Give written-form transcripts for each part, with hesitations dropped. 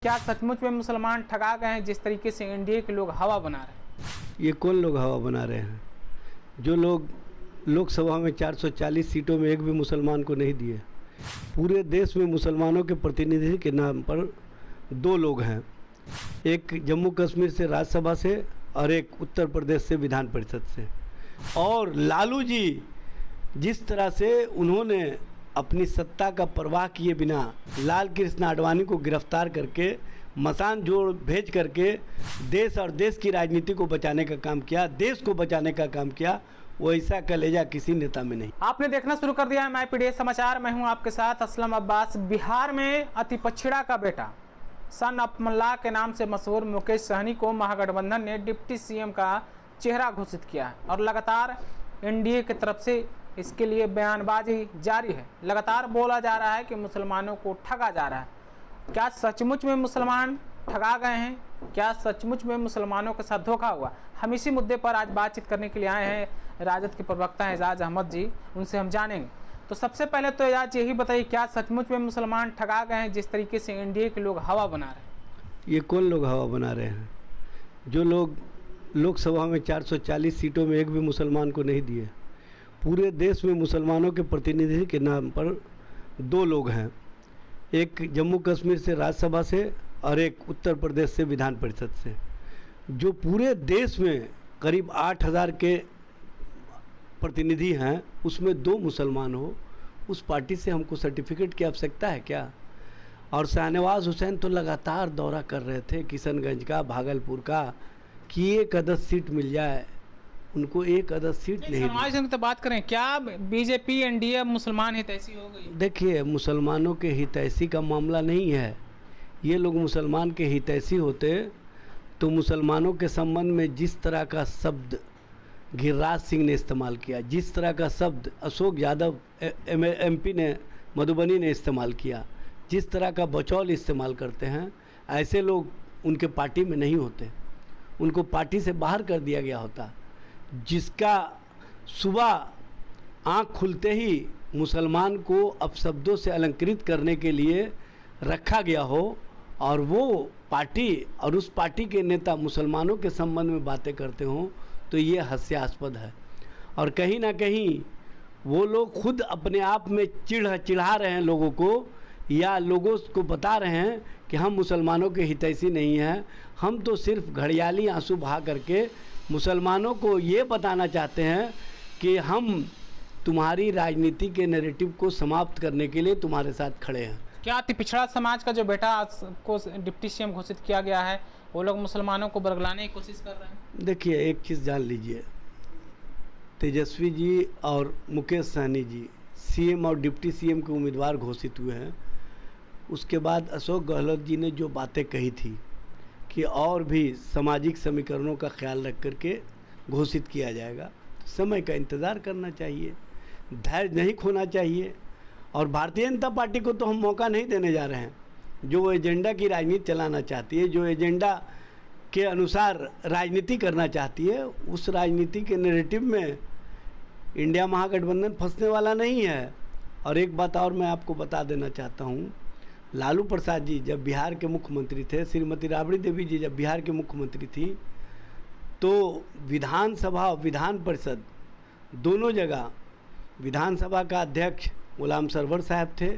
क्या सचमुच में मुसलमान ठगा गए हैं जिस तरीके से एनडीए के लोग हवा बना रहे हैं? ये कौन लोग हवा बना रहे हैं? जो लोग लोकसभा में 440 सीटों में एक भी मुसलमान को नहीं दिए। पूरे देश में मुसलमानों के प्रतिनिधि के नाम पर दो लोग हैं, एक जम्मू कश्मीर से राज्यसभा से और एक उत्तर प्रदेश से विधान परिषद से। और लालू जी जिस तरह से उन्होंने अपनी सत्ता का परवाह किए बिना लाल कृष्ण आडवाणी को गिरफ्तार करके मसान जोड़ भेज करके देश और देश की राजनीति को बचाने का काम किया, देश को बचाने का काम किया, वो ऐसा कलेजा किसी नेता में नहीं। आपने देखना शुरू कर दिया है MyPDS समाचार। मैं हूं आपके साथ असलम अब्बास। बिहार में अति पछड़ा का बेटा सन ऑफ मल्लाह के नाम से मशहूर मुकेश सहनी को महागठबंधन ने डिप्टी सीएम का चेहरा घोषित किया है और लगातार एनडीए की तरफ से इसके लिए बयानबाजी जारी है। लगातार बोला जा रहा है कि मुसलमानों को ठगा जा रहा है। क्या सचमुच में मुसलमान ठगा गए हैं? क्या सचमुच में मुसलमानों के साथ धोखा हुआ? हम इसी मुद्दे पर आज बातचीत करने के लिए आए हैं। राजद के प्रवक्ता एजाज अहमद जी, उनसे हम जानेंगे। तो सबसे पहले तो एजाज यही बताइए, क्या सचमुच में मुसलमान ठगा गए हैं जिस तरीके से एनडीए के लोग हवा बना रहे हैं? ये कौन लोग हवा बना रहे हैं? जो लोग लोकसभा में 440 सीटों में एक भी मुसलमान को नहीं दिए। पूरे देश में मुसलमानों के प्रतिनिधि के नाम पर दो लोग हैं, एक जम्मू कश्मीर से राज्यसभा से और एक उत्तर प्रदेश से विधान परिषद से। जो पूरे देश में करीब 8000 के प्रतिनिधि हैं, उसमें दो मुसलमान हो, उस पार्टी से हमको सर्टिफिकेट की आवश्यकता है क्या? और शाहनवाज हुसैन तो लगातार दौरा कर रहे थे किशनगंज का, भागलपुर का, कि एक अदद सीट मिल जाए। उनको एक अदद सीट नहीं समाज संघ तो बात करें, क्या बीजेपी एनडीए मुसलमान हितैषी हो गई? देखिए, मुसलमानों के हितैषी का मामला नहीं है। ये लोग मुसलमान के हितैषी होते तो मुसलमानों के संबंध में जिस तरह का शब्द गिरिराज सिंह ने इस्तेमाल किया, जिस तरह का शब्द अशोक यादव MP ने मधुबनी ने इस्तेमाल किया, जिस तरह का बचौल इस्तेमाल करते हैं, ऐसे लोग उनके पार्टी में नहीं होते। उनको पार्टी से बाहर कर दिया गया होता। जिसका सुबह आँख खुलते ही मुसलमान को अपशब्दों से अलंकृत करने के लिए रखा गया हो और वो पार्टी और उस पार्टी के नेता मुसलमानों के संबंध में बातें करते हों, तो ये हास्यास्पद है। और कहीं ना कहीं वो लोग खुद अपने आप में चिढ़ा रहे हैं लोगों को, या लोगों को बता रहे हैं कि हम मुसलमानों के हितैषी नहीं हैं। हम तो सिर्फ घड़ियाली आंसू बहा करके मुसलमानों को ये बताना चाहते हैं कि हम तुम्हारी राजनीति के नैरेटिव को समाप्त करने के लिए तुम्हारे साथ खड़े हैं। क्या अति पिछड़ा समाज का जो बेटा को डिप्टी सीएम घोषित किया गया है, वो लोग मुसलमानों को बरगलाने की कोशिश कर रहे हैं? देखिए, एक चीज़ जान लीजिए, तेजस्वी जी और मुकेश सहनी जी सीएम और डिप्टी सीएम के उम्मीदवार घोषित हुए हैं। उसके बाद अशोक गहलोत जी ने जो बातें कही थी कि और भी सामाजिक समीकरणों का ख्याल रख करके घोषित किया जाएगा, समय का इंतज़ार करना चाहिए, धैर्य नहीं खोना चाहिए। और भारतीय जनता पार्टी को तो हम मौका नहीं देने जा रहे हैं। जो वो एजेंडा की राजनीति चलाना चाहती है, जो एजेंडा के अनुसार राजनीति करना चाहती है, उस राजनीति के नैरेटिव में इंडिया महागठबंधन फंसने वाला नहीं है। और एक बात और मैं आपको बता देना चाहता हूँ, लालू प्रसाद जी जब बिहार के मुख्यमंत्री थे, श्रीमती राबड़ी देवी जी जब बिहार के मुख्यमंत्री थी, तो विधानसभा और विधान परिषद दोनों जगह विधानसभा का अध्यक्ष गुलाम सरवर साहब थे,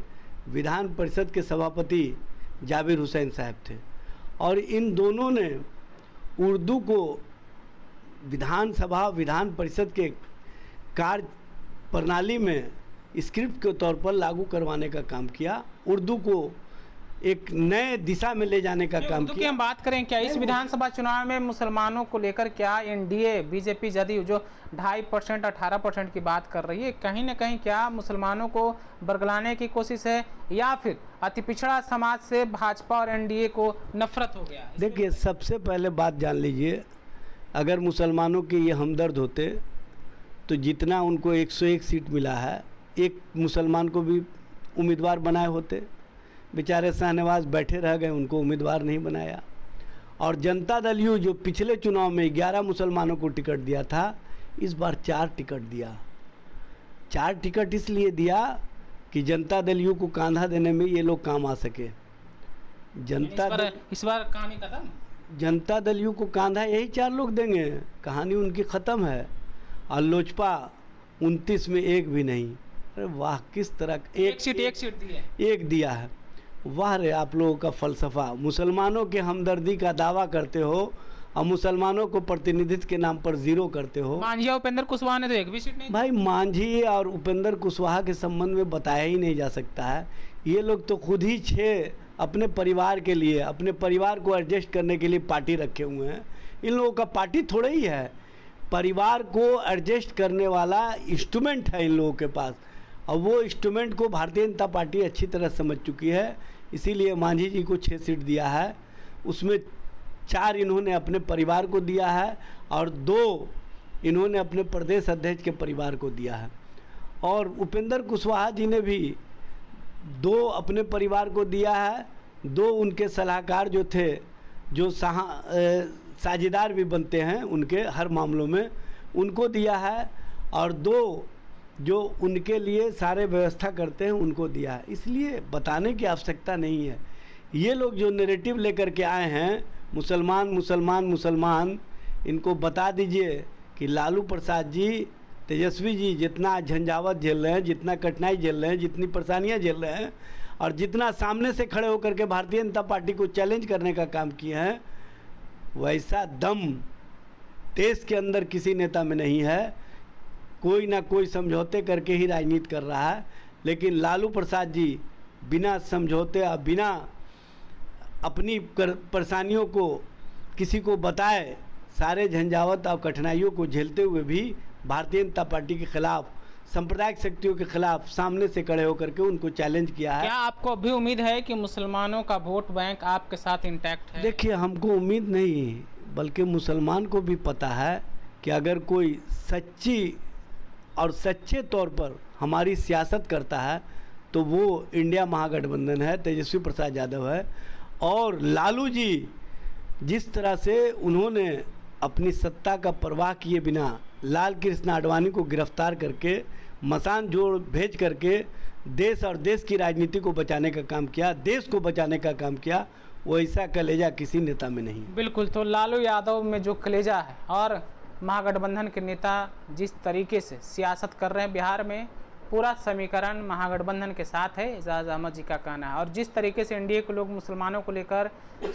विधान परिषद के सभापति जाबिर हुसैन साहब थे। और इन दोनों ने उर्दू को विधानसभा विधान परिषद के कार्य प्रणाली में स्क्रिप्ट के तौर पर लागू करवाने का काम किया, उर्दू को एक नए दिशा में ले जाने का काम किया। हम बात करें, क्या इस विधानसभा चुनाव में मुसलमानों को लेकर क्या एनडीए बीजेपी जदयू जो 2.5% 18% की बात कर रही है, कहीं ना कहीं क्या मुसलमानों को बरगलाने की कोशिश है, या फिर अति पिछड़ा समाज से भाजपा और एनडीए को नफरत हो गया? देखिए, सबसे पहले बात जान लीजिए, अगर मुसलमानों के ये हमदर्द होते तो जितना उनको 101 सीट मिला है, एक मुसलमान को भी उम्मीदवार बनाए होते। बेचारे शाहनवाज बैठे रह गए, उनको उम्मीदवार नहीं बनाया। और जनता दल यू जो पिछले चुनाव में 11 मुसलमानों को टिकट दिया था, इस बार 4 टिकट दिया। 4 टिकट इसलिए दिया कि जनता दल यू को कांधा देने में ये लोग काम आ सके। जनता इस बार कहानी खत्म। जनता दल यू को कांधा यही 4 लोग देंगे, कहानी उनकी ख़त्म है। और लोजपा 29 में एक भी नहीं। अरे वाह, किस तरह एक सीट दी है, एक दिया है। वाह रे आप लोगों का फ़लसफ़ा। मुसलमानों के हमदर्दी का दावा करते हो और मुसलमानों को प्रतिनिधित्व के नाम पर ज़ीरो करते हो। मांझी और उपेंद्र कुशवाहा ने तो एक भी सीट नहीं। भाई मांझी और उपेंद्र कुशवाहा के संबंध में बताया ही नहीं जा सकता है। ये लोग तो खुद ही 6 अपने परिवार के लिए, अपने परिवार को एडजस्ट करने के लिए पार्टी रखे हुए हैं। इन लोगों का पार्टी थोड़ा ही है, परिवार को एडजस्ट करने वाला इंस्ट्रूमेंट है इन लोगों के पास। और वो इंस्ट्रूमेंट को भारतीय जनता पार्टी अच्छी तरह समझ चुकी है, इसीलिए मांझी जी को 6 सीट दिया है। उसमें 4 इन्होंने अपने परिवार को दिया है और 2 इन्होंने अपने प्रदेश अध्यक्ष के परिवार को दिया है। और उपेंद्र कुशवाहा जी ने भी 2 अपने परिवार को दिया है, 2 उनके सलाहकार जो थे, जो साझेदार भी बनते हैं उनके हर मामलों में, उनको दिया है। और 2 जो उनके लिए सारे व्यवस्था करते हैं उनको दिया है। इसलिए बताने की आवश्यकता नहीं है। ये लोग जो नैरेटिव लेकर के आए हैं मुसलमान मुसलमान मुसलमान, इनको बता दीजिए कि लालू प्रसाद जी, तेजस्वी जी जितना झंझावत झेल रहे हैं, जितना कठिनाई झेल रहे हैं, जितनी परेशानियां झेल रहे हैं और जितना सामने से खड़े होकर के भारतीय जनता पार्टी को चैलेंज करने का काम किए हैं, वैसा दम देश के अंदर किसी नेता में नहीं है। कोई ना कोई समझौते करके ही राजनीति कर रहा है, लेकिन लालू प्रसाद जी बिना समझौते और बिना अपनी परेशानियों को किसी को बताए, सारे झंझावत और कठिनाइयों को झेलते हुए भी भारतीय जनता पार्टी के खिलाफ, सांप्रदायिक शक्तियों के खिलाफ सामने से खड़े होकर के उनको चैलेंज किया है। क्या आपको अभी उम्मीद है कि मुसलमानों का वोट बैंक आपके साथ इंटैक्ट है? देखिए, हमको उम्मीद नहीं, बल्कि मुसलमान को भी पता है कि अगर कोई सच्ची और सच्चे तौर पर हमारी सियासत करता है तो वो इंडिया महागठबंधन है, तेजस्वी प्रसाद यादव है। और लालू जी जिस तरह से उन्होंने अपनी सत्ता का परवाह किए बिना लाल कृष्ण आडवाणी को गिरफ्तार करके मसान जोड़ भेज करके देश और देश की राजनीति को बचाने का काम किया, देश को बचाने का काम किया, वो ऐसा कलेजा किसी नेता में नहीं। बिल्कुल, तो लालू यादव में जो कलेजा है और महागठबंधन के नेता जिस तरीके से सियासत कर रहे हैं बिहार में, पूरा समीकरण महागठबंधन के साथ है, एजाज अहमद जी का कहना है। और जिस तरीके से एनडीए के लोग मुसलमानों को लेकर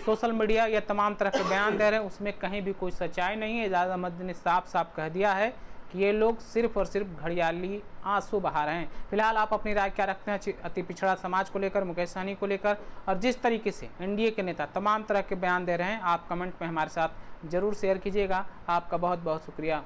सोशल मीडिया या तमाम तरह के बयान दे रहे हैं, उसमें कहीं भी कोई सच्चाई नहीं है। एजाज अहमद ने साफ साफ कह दिया है कि ये लोग सिर्फ और सिर्फ घड़ियाली आंसू बहा रहे हैं। फिलहाल आप अपनी राय क्या रखते हैं अति पिछड़ा समाज को लेकर, मुकेश सहनी को लेकर, और जिस तरीके से एनडीए के नेता तमाम तरह के बयान दे रहे हैं, आप कमेंट में हमारे साथ जरूर शेयर कीजिएगा। आपका बहुत बहुत शुक्रिया।